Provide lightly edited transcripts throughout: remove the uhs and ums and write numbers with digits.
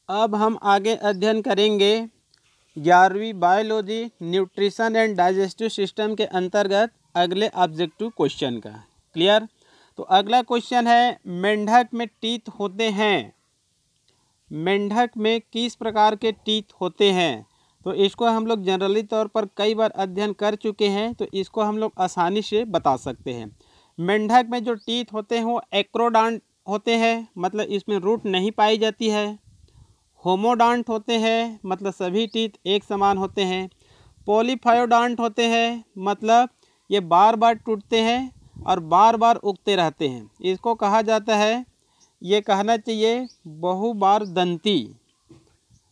अब हम आगे अध्ययन करेंगे 11वीं biology nutrition and digestive system के अंतर्गत अगले ऑब्जेक्टिव क्वेश्चन का। क्लियर। तो अगला क्वेश्चन है, मेंढक में टीथ होते हैं, मेंढक में किस प्रकार के टीथ होते हैं। तो इसको हम लोग जनरली तौर पर कई बार अध्ययन कर चुके हैं, तो इसको हम लोग आसानी से बता सकते हैं। मेंढक में जो टीथ होते हैं वो एक्रोडांट होते हैं, मतलब इसमें रूट नहीं पाई जाती है। होमोडांट होते हैं, मतलब सभी टीथ एक समान होते हैं। पॉलीफायोडांट होते हैं, मतलब ये बार बार टूटते हैं और बार बार उगते रहते हैं। इसको कहा जाता है, ये कहना चाहिए बहुबार दंती,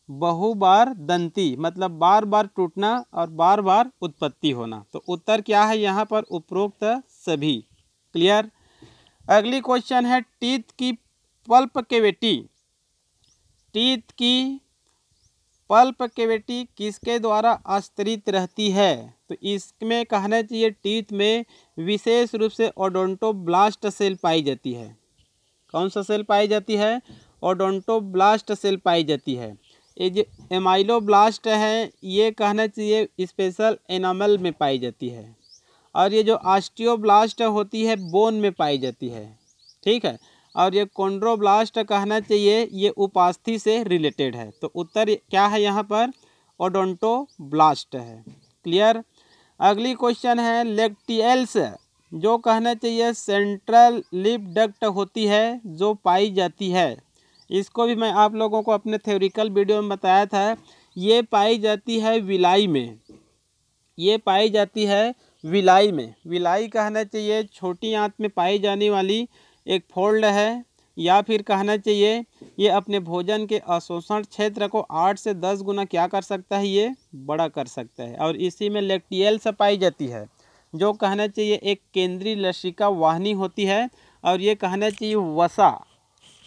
बहुबार दंती मतलब बार बार टूटना और बार बार उत्पत्ति होना। तो उत्तर क्या है यहाँ पर, उपरोक्त सभी। क्लियर। अगली क्वेश्चन है, टीथ की पल्प कैविटी, टीथ की पल्प कैविटी किसके द्वारा आस्तरित रहती है। तो इसमें कहना चाहिए टीथ में विशेष रूप से ओडोंटोब्लास्ट सेल पाई जाती है। कौन सा सेल पाई जाती है, ओडोंटोब्लास्ट सेल पाई जाती है। ये जो एमाइलोब्लास्ट है ये कहना चाहिए स्पेशल एनामल में पाई जाती है, और ये जो ऑस्टियोब्लास्ट होती है बोन में पाई जाती है। ठीक है। और ये कॉन्ड्रोब्लास्ट कहना चाहिए ये उपास्थि से रिलेटेड है। तो उत्तर क्या है यहाँ पर, ओडोंटोब्लास्ट है। क्लियर। अगली क्वेश्चन है, लेक्टियल्स जो कहना चाहिए सेंट्रल लिप डक्ट होती है जो पाई जाती है। इसको भी मैं आप लोगों को अपने थ्योरिकल वीडियो में बताया था। ये पाई जाती है विलाई में, ये पाई जाती है विलाई में। विलाई कहना चाहिए छोटी आंत में पाई जाने वाली एक फोल्ड है, या फिर कहना चाहिए ये अपने भोजन के अवशोषण क्षेत्र को 8 से 10 गुना क्या कर सकता है, ये बड़ा कर सकता है। और इसी में लेक्टियल्स पाई जाती है, जो कहना चाहिए एक केंद्रीय लसिका वाहिनी होती है, और ये कहना चाहिए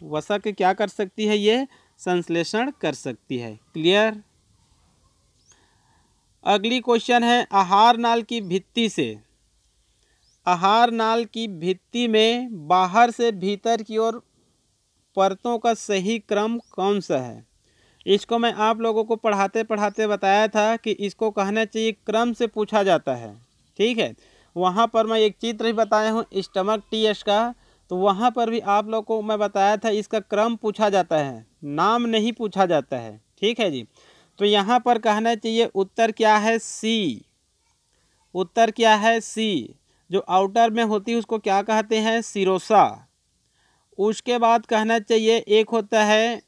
वसा के क्या कर सकती है, ये संश्लेषण कर सकती है। क्लियर। अगली क्वेश्चन है, आहार नाल की भित्ति से, आहार नाल की भित्ति में बाहर से भीतर की ओर परतों का सही क्रम कौन सा है। इसको मैं आप लोगों को पढ़ाते पढ़ाते बताया था कि इसको कहना चाहिए क्रम से पूछा जाता है। ठीक है। वहाँ पर मैं एक चित्र भी बताया हूँ स्टमक टीएस का, तो वहाँ पर भी आप लोगों को मैं बताया था इसका क्रम पूछा जाता है, नाम नहीं पूछा जाता है। ठीक है जी। तो यहाँ पर कहना चाहिए उत्तर क्या है, सी। उत्तर क्या है, सी। जो आउटर में होती है उसको क्या कहते हैं, सिरोसा। उसके बाद कहना चाहिए एक होता है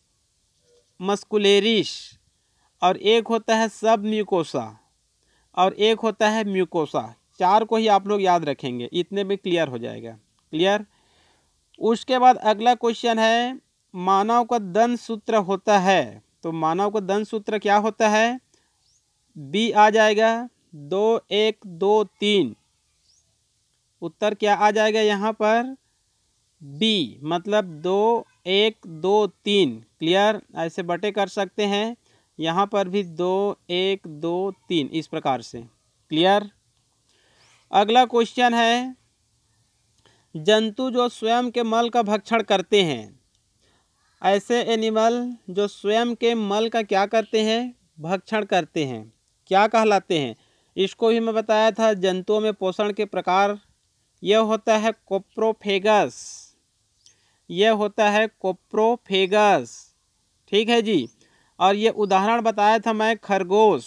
मस्कुलेरिस, और एक होता है सब म्यूकोसा, और एक होता है म्यूकोसा। 4 को ही आप लोग याद रखेंगे, इतने में क्लियर हो जाएगा। क्लियर। उसके बाद अगला क्वेश्चन है, मानव का दंत सूत्र होता है। तो मानव का दंत सूत्र क्या होता है, बी आ जाएगा, 2 1 2 3। उत्तर क्या आ जाएगा यहाँ पर, बी, मतलब 2 1 2 3। क्लियर। ऐसे बटे कर सकते हैं, यहाँ पर भी 2 1 2 3 इस प्रकार से। क्लियर। अगला क्वेश्चन है, जंतु जो स्वयं के मल का भक्षण करते हैं, ऐसे एनिमल जो स्वयं के मल का क्या करते हैं, भक्षण करते हैं, क्या कहलाते हैं। इसको भी मैं बताया था। जंतुओं में पोषण के प्रकार यह होता है कोप्रोफेगस, यह होता है कोप्रोफेगस। ठीक है जी। और ये उदाहरण बताया था मैं, खरगोश।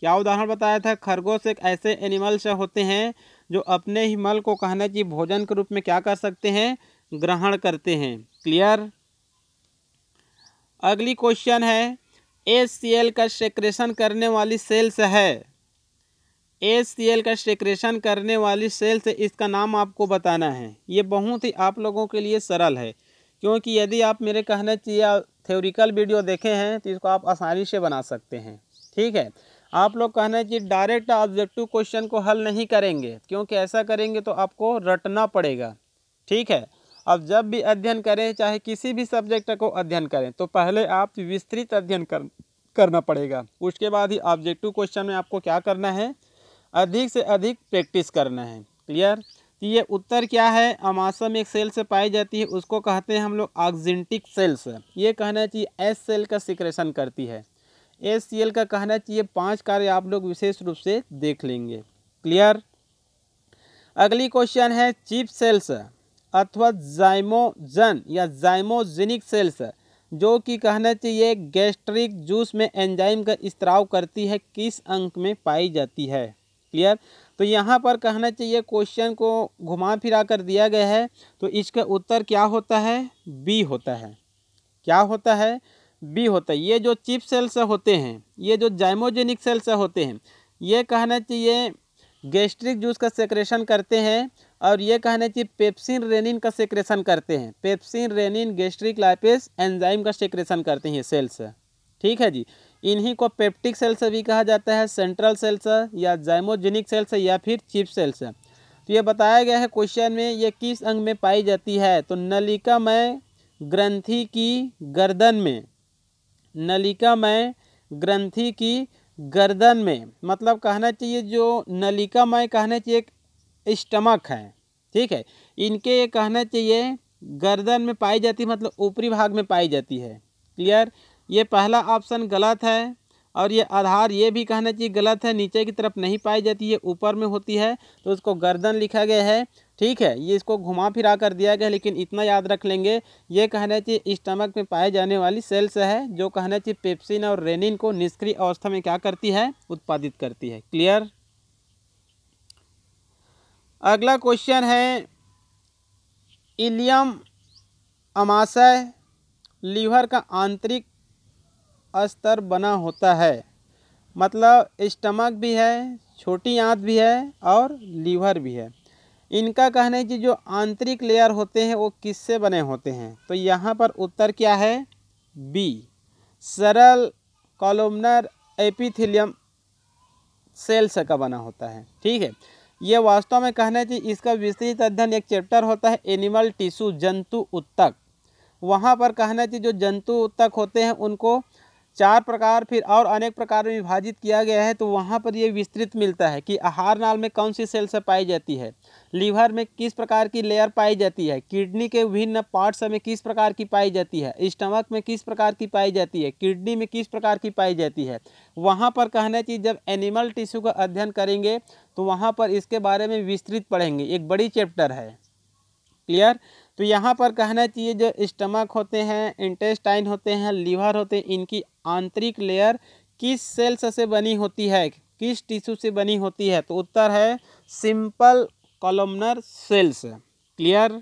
क्या उदाहरण बताया था, खरगोश एक ऐसे एनिमल्स होते हैं जो अपने ही मल को कहना चाहिए भोजन के रूप में क्या कर सकते हैं, ग्रहण करते हैं। क्लियर। अगली क्वेश्चन है, HCl का सेक्रेशन करने वाली सेल्स है, HCl का सेक्रेशन करने वाली सेल्स, इसका नाम आपको बताना है। ये बहुत ही आप लोगों के लिए सरल है, क्योंकि यदि आप मेरे कहना चाहिए थ्योरिकल वीडियो देखे हैं तो इसको आप आसानी से बना सकते हैं। ठीक है। आप लोग कहना चाहिए डायरेक्ट ऑब्जेक्टिव क्वेश्चन को हल नहीं करेंगे, क्योंकि ऐसा करेंगे तो आपको रटना पड़ेगा। ठीक है। अब जब भी अध्ययन करें, चाहे किसी भी सब्जेक्ट को अध्ययन करें, तो पहले आप विस्तृत अध्ययन करना पड़ेगा। उसके बाद ही ऑब्जेक्टिव क्वेश्चन में आपको क्या करना है, अधिक से अधिक प्रैक्टिस करना है। क्लियर। तो ये उत्तर क्या है, अमाशय में एक सेल से पाई जाती है, उसको कहते हैं हम लोग ऑक्जेंटिक सेल्स। ये कहना चाहिए एस सेल का सिक्रेशन करती है। एस सेल का कहना चाहिए 5 कार्य आप लोग विशेष रूप से देख लेंगे। क्लियर। अगली क्वेश्चन है चिप सेल्स अथवा जाइमोजन या जाइमोजेनिक सेल्स जो कि कहना चाहिए गैस्ट्रिक जूस में एंजाइम का स्त्राव करती है, किस अंक में पाई जाती है। क्लियर। तो यहाँ पर कहना चाहिए क्वेश्चन को घुमा फिरा कर दिया गया है, तो इसका उत्तर क्या होता है, बी होता है। क्या होता है, बी होता है। ये जो चिप सेल्स होते हैं, ये जो जाइमोजेनिक सेल्स होते हैं, ये कहना चाहिए गैस्ट्रिक जूस का सेक्रेशन करते हैं, और ये कहना चाहिए पेप्सिन रेनिन का सेक्रेशन करते हैं। Pepsin rennin gastric lipase enzyme का सेक्रेशन करते हैं ये सेल्स। ठीक है जी। इन्हीं को पेप्टिक सेल्स भी कहा जाता है, सेंट्रल सेल्स या जाइमोजेनिक सेल्स या फिर चिप सेल्स। तो ये बताया गया है क्वेश्चन में, ये किस अंग में पाई जाती है, तो नलिकामय ग्रंथि की गर्दन में। नलिकामय ग्रंथि की गर्दन में मतलब कहना चाहिए जो नलिकामय कहना चाहिए एक स्टमक है। ठीक है, इनके ये कहना चाहिए गर्दन में पाई जाती है, मतलब ऊपरी भाग में पाई जाती है। क्लियर। ये पहला ऑप्शन गलत है, और ये आधार ये भी कहना चाहिए गलत है, नीचे की तरफ नहीं पाई जाती है, ऊपर में होती है, तो उसको गर्दन लिखा गया है। ठीक है, ये इसको घुमा फिरा कर दिया गया, लेकिन इतना याद रख लेंगे, ये कहना चाहिए स्टमक में पाए जाने वाली सेल्स है, जो कहना चाहिए पेप्सिन और रेनिन को निष्क्रिय अवस्था में क्या करती है, उत्पादित करती है। क्लियर। अगला क्वेश्चन है इलियम अमाशय लीवर का आंतरिक स्तर बना होता है, मतलब स्टमक भी है, छोटी आंत भी है और लीवर भी है। इनका कहना है कि जो आंतरिक लेयर होते हैं वो किससे बने होते हैं, तो यहाँ पर उत्तर क्या है, बी, सरल कॉलमनर एपिथेलियम सेल्स का बना होता है। ठीक है, ये वास्तव में कहना चाहिए इसका विस्तृत अध्ययन एक चैप्टर होता है एनिमल टिश्यू, जंतु उत्तक। वहाँ पर कहना चाहिए जो जंतु उत्तक होते हैं उनको 4 प्रकार फिर और अनेक प्रकार में विभाजित किया गया है, तो वहाँ पर ये विस्तृत मिलता है कि आहार नाल में कौन सी सेल्स पाई जाती है, लीवर में किस प्रकार की लेयर पाई जाती है, किडनी के विभिन्न पार्ट्स में किस प्रकार की पाई जाती है, स्टमक में किस प्रकार की पाई जाती है, किडनी में किस प्रकार की पाई जाती है। वहाँ पर कहना चाहिए जब एनिमल टिश्यू का अध्ययन करेंगे तो वहाँ पर इसके बारे में विस्तृत पढ़ेंगे, एक बड़ी चैप्टर है। क्लियर। तो यहाँ पर कहना चाहिए जो स्टमक होते हैं, इंटेस्टाइन होते हैं, लीवर होते हैं, इनकी आंतरिक लेयर किस सेल्स से बनी होती है, किस टिश्यू से बनी होती है, तो उत्तर है सिंपल कॉलमनर सेल्स। क्लियर।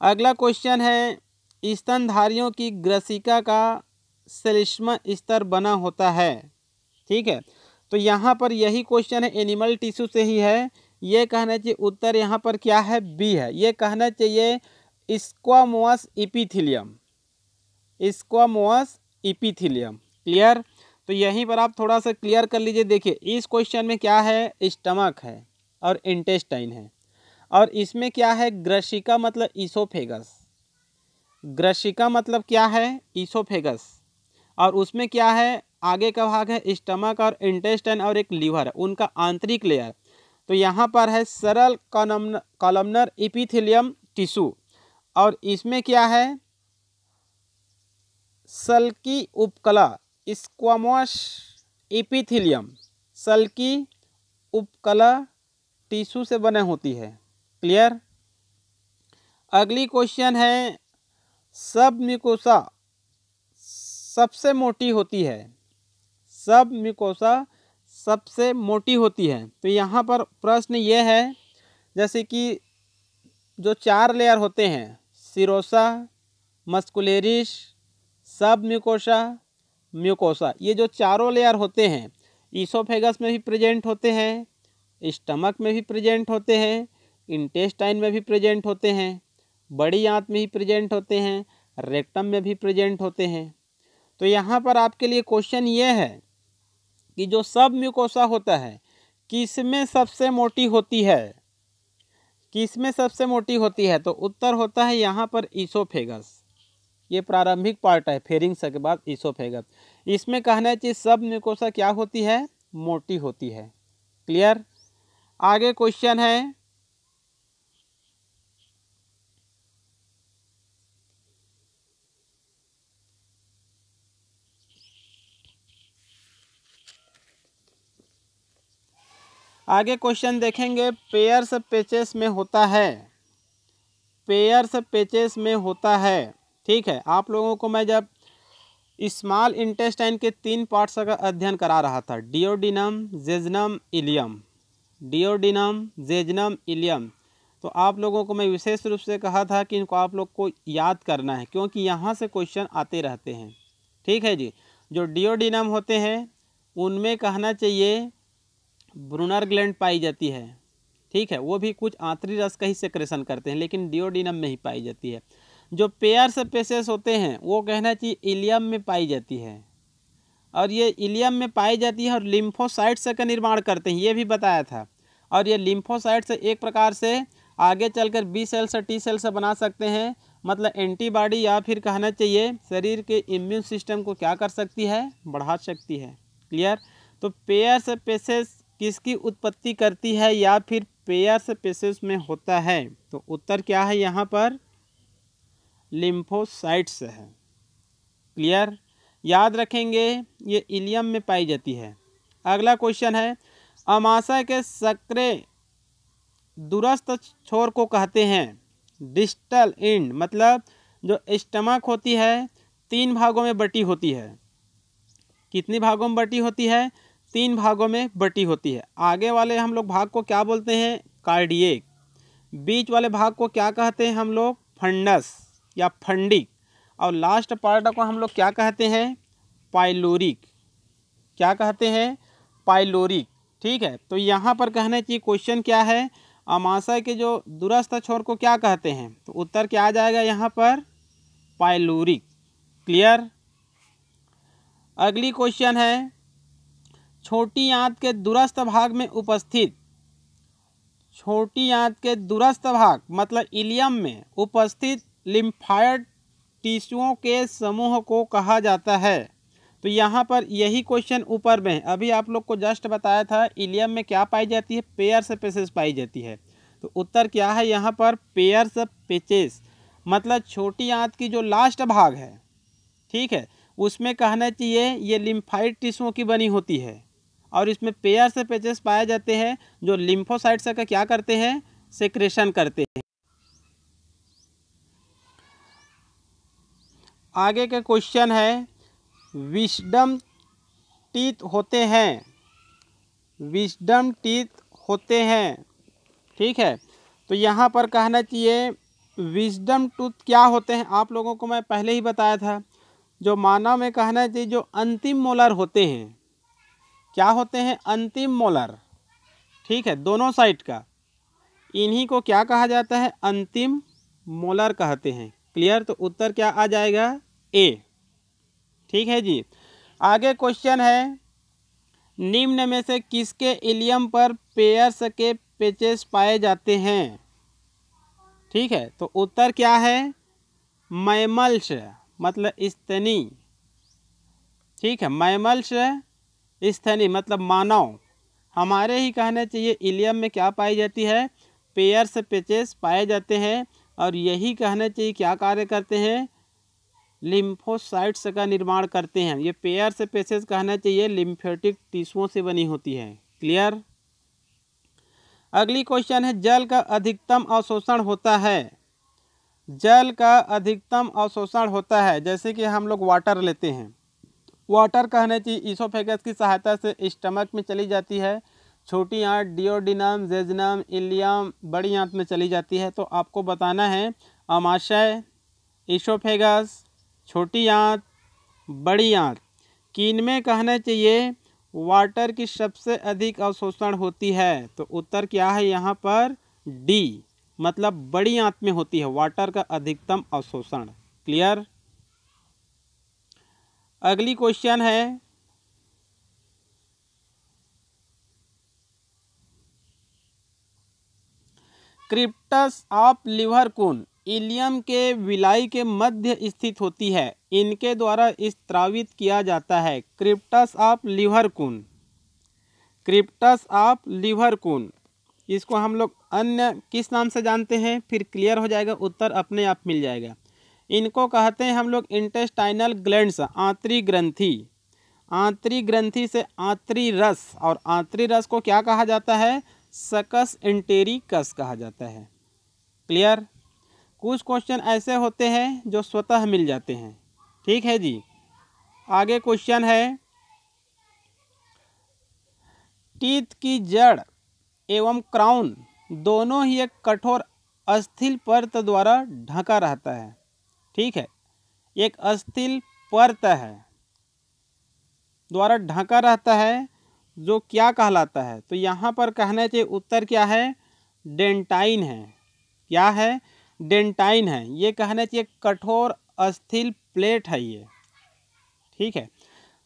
अगला क्वेश्चन है स्तनधारियों की ग्रसिका का श्लेष्मा स्तर बना होता है। ठीक है, तो यहाँ पर यही क्वेश्चन है, एनिमल टिश्यू से ही है। ये कहना चाहिए उत्तर यहाँ पर क्या है, बी है। ये कहना चाहिए स्क्वामोस एपिथेलियम, स्क्वामोस एपिथेलियम। क्लियर। तो यहीं पर आप थोड़ा सा क्लियर कर लीजिए। देखिए इस क्वेश्चन में क्या है, स्टमक है और इंटेस्टाइन है, और इसमें क्या है, ग्रसिका मतलब ईसोफेगस। ग्रसिका मतलब क्या है, ईसोफेगस, और उसमें क्या है, आगे का भाग है स्टमक और इंटेस्टाइन और एक लीवर है, उनका आंतरिक लेयर। तो यहाँ पर है सरल कॉलमनर एपिथेलियम टिश्यू, और इसमें क्या है, सल्की उपकला स्क्वामोस एपिथेलियम, सल्की उपकला टिश्यू से बने होती है। क्लियर। अगली क्वेश्चन है सब म्यूकोसा सबसे मोटी होती है, सब म्यूकोसा सबसे मोटी होती है। तो यहाँ पर प्रश्न ये है, जैसे कि जो 4 लेयर होते हैं, सिरोसा, मस्कुलेरिस, सब म्यूकोसा, म्यूकोसा, ये जो चारों लेयर होते हैं ईसोफेगस में भी प्रेजेंट होते हैं, स्टमक में भी प्रेजेंट होते हैं, इंटेस्टाइन में भी प्रेजेंट होते हैं, बड़ी आंत में भी प्रेजेंट होते हैं, रेक्टम में भी प्रेजेंट होते हैं। तो यहाँ पर आपके लिए क्वेश्चन ये है कि जो सब म्यूकोसा होता है किसमें सबसे मोटी होती है, किसमें सबसे मोटी होती है, तो उत्तर होता है यहाँ पर ईसोफेगस। ये प्रारंभिक पार्ट है फेरिंग्स के बाद ईसोफेगस। इसमें कहना चाहिए सब म्यूकोसा क्या होती है, मोटी होती है। क्लियर। आगे क्वेश्चन है, आगे क्वेश्चन देखेंगे, पेयर्स पेचेस में होता है, पेयर्स पेचेस में होता है। ठीक है, आप लोगों को मैं जब स्मॉल इंटेस्टाइन के 3 पार्ट्स का अध्ययन करा रहा था, डिओडिनम, जेजनम, इलियम, डिओडिनम, जेजनम, इलियम, तो आप लोगों को मैं विशेष रूप से कहा था कि इनको आप लोग को याद करना है, क्योंकि यहाँ से क्वेश्चन आते रहते हैं। ठीक है जी, जो डिओडिनम होते हैं उनमें कहना चाहिए ब्रूनर ग्लैंड पाई जाती है। ठीक है, वो भी कुछ आंतरिक रस का ही सेक्रेशन करते हैं, लेकिन डिओडिनम में ही पाई जाती है। जो पेयर्स पेसेस होते हैं वो कहना चाहिए इलियम में पाई जाती है, और ये इलियम में पाई जाती है और लिम्फोसाइट्स का निर्माण करते हैं, ये भी बताया था। और ये लिम्फोसाइट्स एक प्रकार से आगे चलकर बी सेल से टी सेल से बना सकते हैं, मतलब एंटीबॉडी, या फिर कहना चाहिए शरीर के इम्यून सिस्टम को क्या कर सकती है, बढ़ा सकती है। क्लियर। तो पेयर्स पेसेस किसकी उत्पत्ति करती है या फिर पेयर्स पेसेस में होता है, तो उत्तर क्या है यहाँ पर, लिम्फोसाइट्स है। क्लियर, याद रखेंगे ये इलियम में पाई जाती है। अगला क्वेश्चन है, अमाशय के सक्रे दूरस्थ छोर को कहते हैं, डिस्टल एंड, मतलब जो स्टमक होती है 3 भागों में बटी होती है। कितनी भागों में बटी होती है, 3 भागों में बटी होती है। आगे वाले हम लोग भाग को क्या बोलते हैं, कार्डियक। बीच वाले भाग को क्या कहते हैं हम लोग, फंडस या फंडिक। और लास्ट पार्ट को हम लोग क्या कहते हैं, पाइलोरिक। क्या कहते हैं, पाइलोरिक। ठीक है, तो यहाँ पर कहना चाहिए क्वेश्चन क्या है, अमाशय के जो दूरस्थ छोर को क्या कहते हैं, तो उत्तर क्या आ जाएगा यहाँ पर, पाइलोरिक। क्लियर। अगली क्वेश्चन है, छोटी आंत के दूरस्थ भाग में उपस्थित, छोटी आंत के दूरस्थ भाग मतलब इलियम में उपस्थित लिम्फाइड टिश्यूओं के समूह को कहा जाता है। तो यहाँ पर यही क्वेश्चन ऊपर में है, अभी आप लोग को जस्ट बताया था इलियम में क्या पाई जाती है, पेयर्स पेचेस पाई जाती है। तो उत्तर क्या है यहाँ पर, पेयर्स पेचेस, मतलब छोटी आंत की जो लास्ट भाग है, ठीक है, उसमें कहना चाहिए ये लिम्फाइड टिश्यूओं की बनी होती है, और इसमें पेयर्स पेचेस पाए जाते हैं जो लिम्फोसाइट्स का क्या करते हैं, सेक्रेशन करते हैं। आगे का क्वेश्चन है, विस्डम टीथ होते हैं, विस्डम टीथ होते हैं। ठीक है, तो यहाँ पर कहना चाहिए विस्डम टूथ क्या होते हैं, आप लोगों को मैं पहले ही बताया था। जो मानव में कहना चाहिए जो अंतिम मोलर होते हैं, क्या होते हैं, अंतिम मोलर। ठीक है, दोनों साइड का, इन्हीं को क्या कहा जाता है, अंतिम मोलर कहते हैं। क्लियर, तो उत्तर क्या आ जाएगा, ए। ठीक है जी। आगे क्वेश्चन है, निम्न में से किसके इलियम पर पेयर्स के पेचेस पाए जाते हैं। ठीक है, तो उत्तर क्या है, मैमल्स, मतलब स्तनी। ठीक है, मैमल्स स्तनी मतलब मानव, हमारे ही कहना चाहिए इलियम में क्या पाई जाती है, पेयर्स पेचेस पाए जाते हैं, और यही कहना चाहिए क्या कार्य करते हैं, लिम्फोसाइट्स का निर्माण करते हैं। ये पेयर्स पेचेस कहना चाहिए लिम्फेटिक टिश्यूओं से बनी होती है। क्लियर। अगली क्वेश्चन है, जल का अधिकतम अवशोषण होता है, जल का अधिकतम अवशोषण होता है, जैसे कि हम लोग वाटर लेते हैं, वाटर कहना चाहिए ईसोफेगस की सहायता से स्टमक में चली जाती है, छोटी आंत डिओडिनम, जेजनम, इलियम, बड़ी आंत में चली जाती है। तो आपको बताना है अमाशय, ईसोफेगस, छोटी आंत, बड़ी आंत, किनमें कहना चाहिए वाटर की सबसे अधिक अवशोषण होती है। तो उत्तर क्या है यहाँ पर, डी, मतलब बड़ी आंत में होती है वाटर का अधिकतम अवशोषण। क्लियर। अगली क्वेश्चन है, क्रिप्टस ऑफ लिवरकून इलियम के विलाई के मध्य स्थित होती है, इनके द्वारा स्त्रावित किया जाता है। क्रिप्टस ऑफ लिवरकून, क्रिप्टस ऑफ लिवरकून इसको हम लोग अन्य किस नाम से जानते हैं, फिर क्लियर हो जाएगा, उत्तर अपने आप मिल जाएगा। इनको कहते हैं हम लोग इंटेस्टाइनल ग्लैंड्स, आंतरिक ग्रंथि। आंतरिक ग्रंथि से आंतरी रस, और आंतरी रस को क्या कहा जाता है, सकस एंटेरिकस कहा जाता है। क्लियर। कुछ क्वेश्चन ऐसे होते हैं जो स्वतः मिल जाते हैं। ठीक है जी। आगे क्वेश्चन है, टीथ की जड़ एवं क्राउन दोनों ही एक कठोर अस्थिल परत द्वारा ढका रहता है। ठीक है, एक अस्थिल परत है द्वारा ढका रहता है, जो क्या कहलाता है, तो यहाँ पर कहना चाहिए उत्तर क्या है, डेंटाइन है। क्या है, डेंटाइन है। ये कहना चाहिए कठोर अस्थिल प्लेट है ये। ठीक है।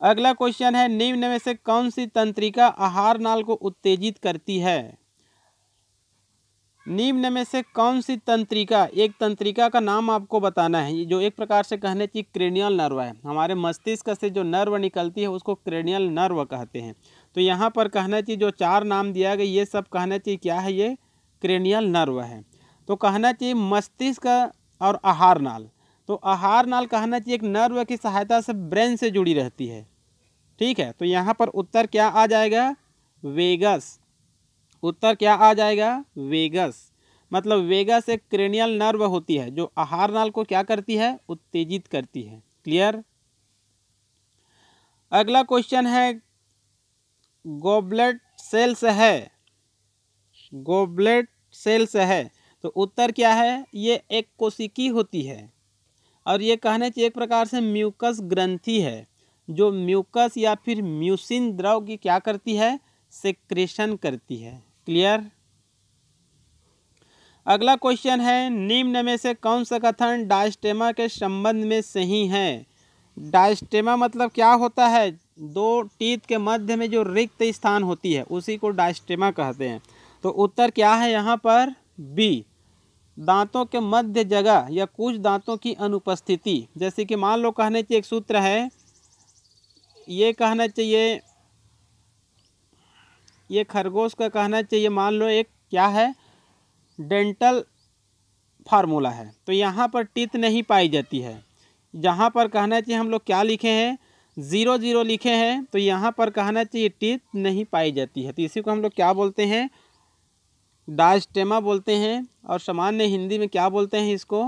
अगला क्वेश्चन है, निम्न में से कौन सी तंत्रिका आहार नाल को उत्तेजित करती है। निम्न में से कौन सी तंत्रिका, एक तंत्रिका का नाम आपको बताना है, जो एक प्रकार से कहने चाहिए क्रेनियल नर्व है। हमारे मस्तिष्क से जो नर्व निकलती है उसको क्रेनियल नर्व कहते हैं। तो यहाँ पर कहना चाहिए जो चार नाम दिया गया ये सब कहना चाहिए क्या है, ये क्रेनियल नर्व है। तो कहना चाहिए मस्तिष्क और आहार नाल। तो आहार नाल कहना चाहिए एक नर्व की सहायता से ब्रेन से जुड़ी रहती है। ठीक है, तो यहाँ पर उत्तर क्या आ जाएगा, वेगस। उत्तर क्या आ जाएगा, वेगस। मतलब वेगस एक क्रेनियल नर्व होती है जो आहार नाल को क्या करती है, उत्तेजित करती है। क्लियर। अगला क्वेश्चन है, गोबलेट सेल्स है, गोबलेट सेल्स है, तो उत्तर क्या है, ये एक कोशिकी होती है और ये कहने चाहिए एक प्रकार से म्यूकस ग्रंथि है, जो म्यूकस या फिर म्यूसिन द्रव की क्या करती है, सेक्रेशन करती है। क्लियर। अगला क्वेश्चन है, निम्न में से कौन सा कथन डायस्टेमा के संबंध में सही है। डायस्टेमा मतलब क्या होता है, दो टीथ के मध्य में जो रिक्त स्थान होती है उसी को डायस्टेमा कहते हैं। तो उत्तर क्या है यहाँ पर, बी, दांतों के मध्य जगह या कुछ दांतों की अनुपस्थिति। जैसे कि मान लो कहने चाहिए एक सूत्र है, ये कहना चाहिए, ये खरगोश का कहना चाहिए, मान लो एक क्या है, डेंटल फार्मूला है, तो यहाँ पर टीथ नहीं पाई जाती है। जहाँ पर कहना चाहिए हम लोग क्या लिखे हैं, 0 0 लिखे हैं, तो यहाँ पर कहना चाहिए टीथ नहीं पाई जाती है। तो इसी को हम लोग क्या बोलते हैं, डायस्टेमा बोलते हैं, और सामान्य हिंदी में क्या बोलते हैं, इसको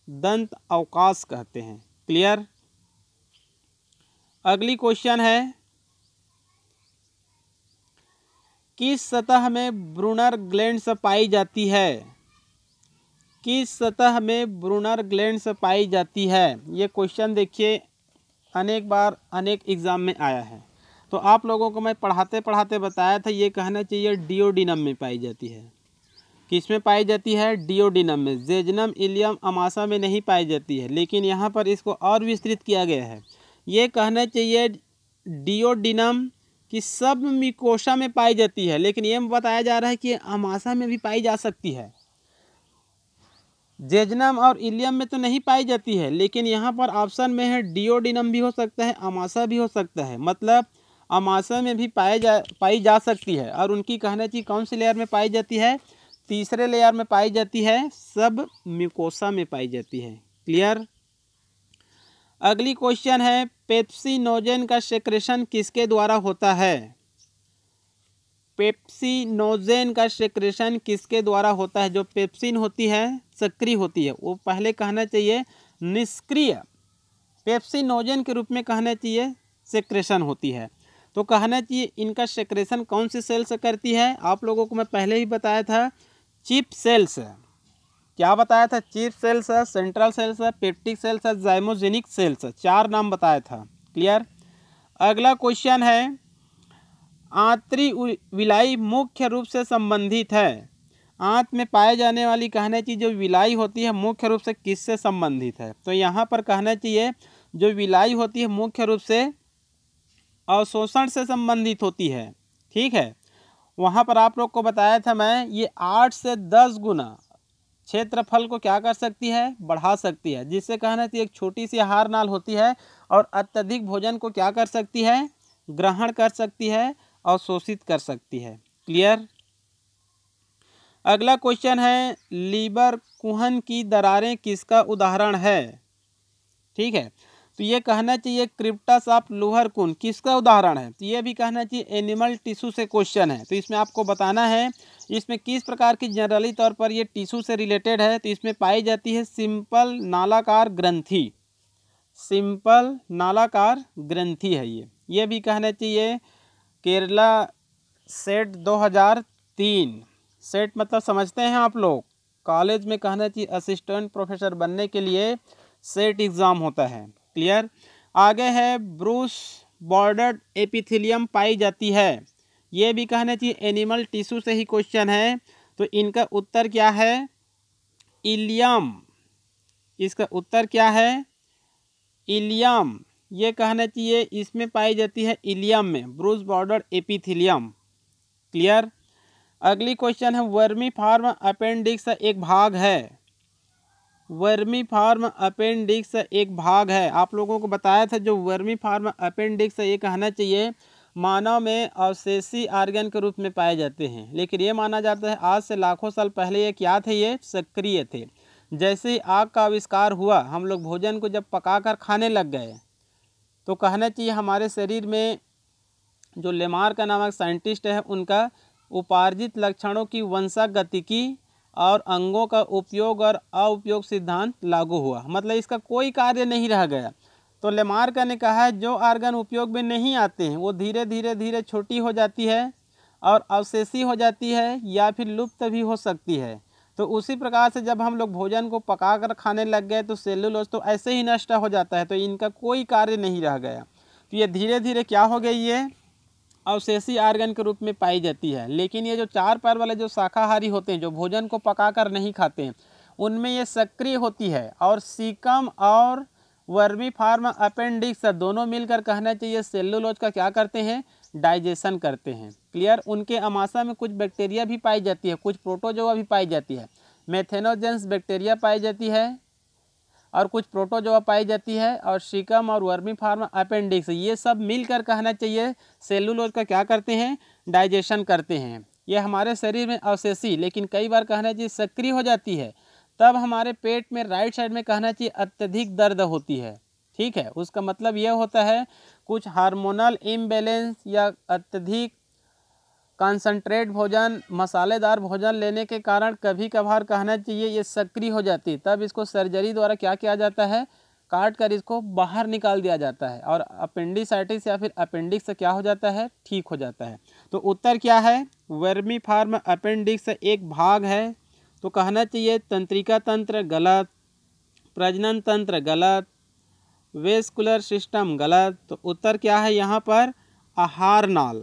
दंत अवकाश कहते हैं। क्लियर। अगली क्वेश्चन है, किस सतह में ब्रूनर ग्लैंड्स पाई जाती है। किस सतह में ब्रूनर ग्लैंड्स पाई जाती है, ये क्वेश्चन देखिए अनेक बार अनेक एग्जाम में आया है। तो आप लोगों को मैं पढ़ाते पढ़ाते बताया था, ये कहना चाहिए डिओडिनम में पाई जाती है। किस में पाई जाती है, डिओडिनम में। जेजनम, इलियम, अमाशा में नहीं पाई जाती है, लेकिन यहाँ पर इसको और विस्तृत किया गया है। ये कहना चाहिए डिओडिनम कि सब मिकोशा में पाई जाती है, लेकिन ये बताया जा रहा है कि अमाशा में भी पाई जा सकती है। जेजनम और इलियम में तो नहीं पाई जाती है, लेकिन यहाँ पर ऑप्शन में है डिओडिनम भी हो सकता है, अमाशा भी हो सकता है। मतलब अमाशा में भी पाई जा सकती है, और उनकी कहना चाहिए कौन सी लेयर में पाई जाती है, तीसरे लेयर में पाई जाती है, सब म्यूकोसा में पाई जाती है। क्लियर। अगली क्वेश्चन है, पेप्सिनोजेन का सेक्रेशन किसके द्वारा होता है। पेप्सिनोजेन का सेक्रेशन किसके द्वारा होता है। जो पेप्सिन होती है सक्रिय होती है, वो पहले कहना चाहिए निष्क्रिय पेप्सिनोजेन के रूप में कहना चाहिए सेक्रेशन होती है। तो कहना चाहिए इनका सेक्रेशन कौन सी सेल से करती है। आप लोगों को मैं पहले ही बताया था, चिप सेल्स। क्या बताया था, chief cells, central cells, peptic cells, zymogenic cells, चार नाम बताया था। क्लियर। अगला क्वेश्चन है, आंतरी विलाई मुख्य रूप से संबंधित है। आंत में पाए जाने वाली कहना चाहिए जो विलाई होती है मुख्य रूप से किससे संबंधित है। तो यहाँ पर कहना चाहिए जो विलाई होती है मुख्य रूप से अवशोषण से संबंधित होती है। ठीक है, वहाँ पर आप लोग को बताया था मैं, ये 8 से 10 गुना क्षेत्रफल को क्या कर सकती है, बढ़ा सकती है। जिससे कहना चाहिए एक छोटी सी आहार नाल होती है और अत्यधिक भोजन को क्या कर सकती है, ग्रहण कर सकती है और शोषित कर सकती है। क्लियर। अगला क्वेश्चन है, लीबर कुहन की दरारें किसका उदाहरण है? ठीक है, तो ये कहना चाहिए क्रिप्टस ऑफ लोअर कुन किसका उदाहरण है? तो ये भी कहना चाहिए एनिमल टिश्यू से क्वेश्चन है। तो इसमें आपको बताना है इसमें किस प्रकार की जनरली तौर पर ये टिश्यू से रिलेटेड है। तो इसमें पाई जाती है सिंपल नालाकार ग्रंथि, सिंपल नालाकार ग्रंथि है ये भी कहना चाहिए केरला सेट 2003। सेट मतलब समझते हैं आप लोग, कॉलेज में कहना चाहिए असिस्टेंट प्रोफेसर बनने के लिए सेट एग्ज़ाम होता है। क्लियर। आगे है ब्रूस बॉर्डर्ड एपिथेलियम पाई जाती है, ये भी कहना चाहिए एनिमल टिश्यू से ही क्वेश्चन है। तो इनका उत्तर क्या है? इलियम। इसका उत्तर क्या है? इलियम। ये कहना चाहिए इसमें पाई जाती है इलियम में ब्रूस बॉर्डर एपिथेलियम। क्लियर। अगली क्वेश्चन है, वर्मी फार्म अपेंडिक्स एक भाग है, वर्मी फार्म अपेंडिक्स एक भाग है। आप लोगों को बताया था जो वर्मी फार्म अपेंडिक्स ये कहना चाहिए मानव में अवशेषी आर्गन के रूप में पाए जाते हैं, लेकिन ये माना जाता है आज से लाखों साल पहले ये क्या थे? ये सक्रिय थे। जैसे ही आग का आविष्कार हुआ, हम लोग भोजन को जब पकाकर खाने लग गए, तो कहना चाहिए हमारे शरीर में जो लेमार का नामक साइंटिस्ट है उनका उपार्जित लक्षणों की वंशागतिकी और अंगों का उपयोग और अउपयोग सिद्धांत लागू हुआ। मतलब इसका कोई कार्य नहीं रह गया। तो लेमार्क ने कहा है जो आर्गन उपयोग में नहीं आते हैं वो धीरे धीरे धीरे छोटी हो जाती है और अवशेषी हो जाती है या फिर लुप्त भी हो सकती है। तो उसी प्रकार से जब हम लोग भोजन को पकाकर खाने लग गए तो सेलुलोज तो ऐसे ही नष्ट हो जाता है, तो इनका कोई कार्य नहीं रह गया। तो ये धीरे धीरे क्या हो गई? ये अवशेषी आर्गन के रूप में पाई जाती है। लेकिन ये जो चार पैर वाले जो शाकाहारी होते हैं जो भोजन को पकाकर नहीं खाते हैं उनमें ये सक्रिय होती है। और सीकम और वर्मी फार्म अपेंडिक्स दोनों मिलकर कहना चाहिए सेलुलोज का क्या करते हैं? डाइजेशन करते हैं। क्लियर। उनके अमाशा में कुछ बैक्टीरिया भी पाई जाती है, कुछ प्रोटोजोआ भी पाई जाती है, मेथेनोजेंस बैक्टीरिया पाई जाती है और कुछ प्रोटोजोआ पाई जाती है, और सीकम और वर्मी फार्म अपेंडिक्स ये सब मिलकर कहना चाहिए सेलुलोज का क्या करते हैं? डाइजेशन करते हैं। ये हमारे शरीर में अवशेषी लेकिन कई बार कहना चाहिए सक्रिय हो जाती है, तब हमारे पेट में राइट साइड में कहना चाहिए अत्यधिक दर्द होती है। ठीक है, उसका मतलब यह होता है कुछ हार्मोनल इम्बैलेंस या अत्यधिक कंसंट्रेट भोजन, मसालेदार भोजन लेने के कारण कभी कभार कहना चाहिए ये सक्रिय हो जाती है, तब इसको सर्जरी द्वारा क्या किया जाता है? काट कर इसको बाहर निकाल दिया जाता है और अपेंडिसाइटिस या फिर अपेंडिक्स से क्या हो जाता है? ठीक हो जाता है। तो उत्तर क्या है? वर्मी फार्म अपेंडिक्स एक भाग है। तो कहना चाहिए तंत्रिका तंत्र गलत, प्रजनन तंत्र गलत, वेस्कुलर सिस्टम गलत। तो उत्तर क्या है यहाँ पर? आहार नाल।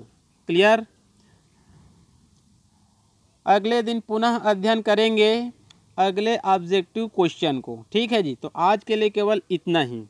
क्लियर। अगले दिन पुनः अध्ययन करेंगे अगले ऑब्जेक्टिव क्वेश्चन को। ठीक है जी, तो आज के लिए केवल इतना ही।